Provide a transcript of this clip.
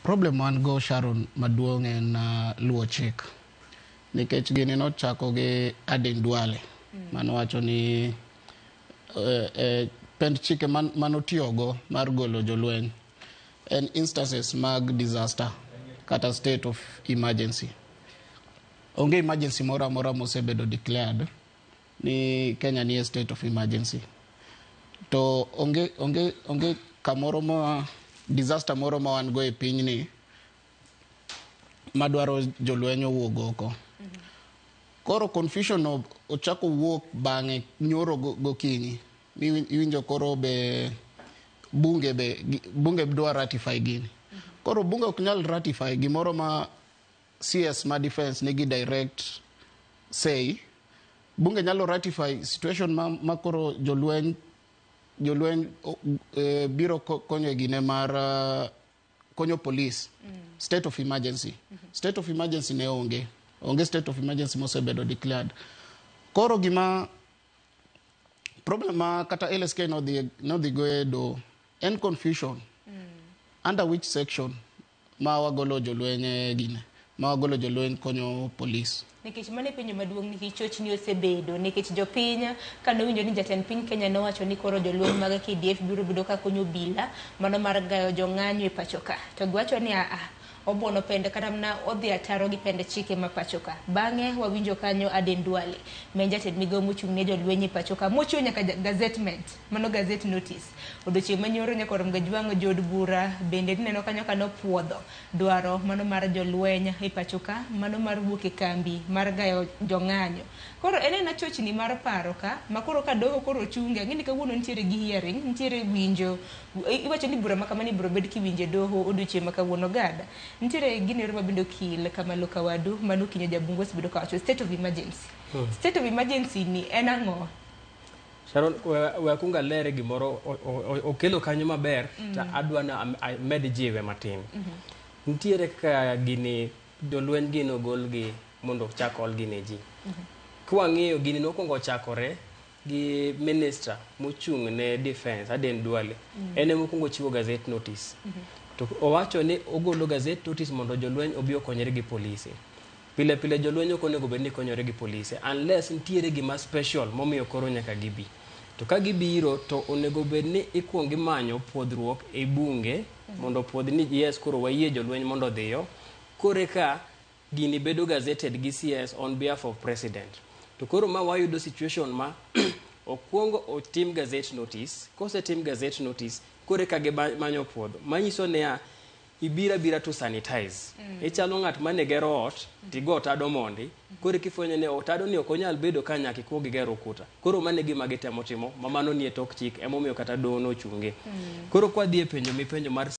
Problem wan go Sharon maduong' en luwo chik. Nikech gini nochako gi Aden Duale. Manowacho ni pend chike manotiyogo mar golo jolweny en instances mag disaster kata state of emergency. Onge emergency moro amora mosebedo declared ni Kenya ni state of emergency. To onge kamoro ma disaster moro ma wan go e pinyni madwaro jolweny owuog oko. Koro confusion ochako wuok bang'e nyoro gokinyi. Iwinjo koro be bunge dwa ratify gini. Koro bunge ok nyal ratify gimoro ma CS ma defense nigi direct say. Bunge nyalo ratify situation ma koro jolweny biro konyo e gine mar konyo police. State of emergency. State of emergency ne onge state of emergency mosebedo declared. Koro gima problem ma kata LSK nodhi goedo en confusion. Under which section ma wagolo jolweny gine, ma wagolo jolweny konyo police. Nikech mane penjo maduong' nikech chochni osebedo nikech jopiny kano winjo ni jatend piny Kenya nowacho ni koro jolweny mag KDF biro bedo ka konyo obila mano mar gayo jong'anyo e pachoka. To giwacho ni obuono pende kata mna odhi ataro gi pende chike ma pachoka. Bang'e wawinjo kanyo Aden Duale men jatend migawo mochung' ne jolweny e pachoka mochiwo nyaka gazetment mano gazette notice. Odiochieng' manyoro nyaka rom gajwang' jod bura bende neno kanyo kano puodho dwaro mano mar jolweny e pachoka mano mar wuok e kambi mar gayo jong'anyo. Koro en chochni mar paro ka makoro ka doho koro chunge ng'ini kawuono nitiere gi hearing nitiere winjo iwacho ni bura makamani biro bed kiwinje doho odiochieng' makawuono gada. Nitiere gini roma bendo kil kama loka wadu manu kinyo jabungo osebedo kawacho state of emergency. State of emergency ni en ang'o? Sharon, wakunga lere gimoro okelo kanyo maber ta adwana med jiwe matin. Nitiere ka gini jolweny gino golgi mondo chakol gine ji. Kwa ng'iyo gini nokongo chakore gi minister mochung' ne defense Aden Duale. Ene mokongo chiwo gazette notice. To owacho ni ogolo gazette notice mondo jolweny obi okonyre gi polisi. Pile pile jolweny ok onego bed ni konyore gi polisi unless nitiere gima special momiyo koro nyaka gibi. To ka gibiro to onego bed ni ikuongo imanyo puodhruok e bunge mondo puodh ni yes koro wayie jolweny mondo dhiyo. Kore ka gini bedo gazetted gi CS on behalf of president. To koro ma wayudo situation ma okuongo otim gazette notice. Kose tim gazette notice kore ka gimanyo puodho manyiso ne ibira to sanitize. Ichalo ng'at mane gero ot tigo tado mondi kore kifwenyo ne otado ni ok onyal bedo ka nyaka ikuog gero kuta. Koro mane gima gitemo timo mamano nie tok chik emomiyo kata dono chunge. Koro kwa dhi e penjo mipenjo mar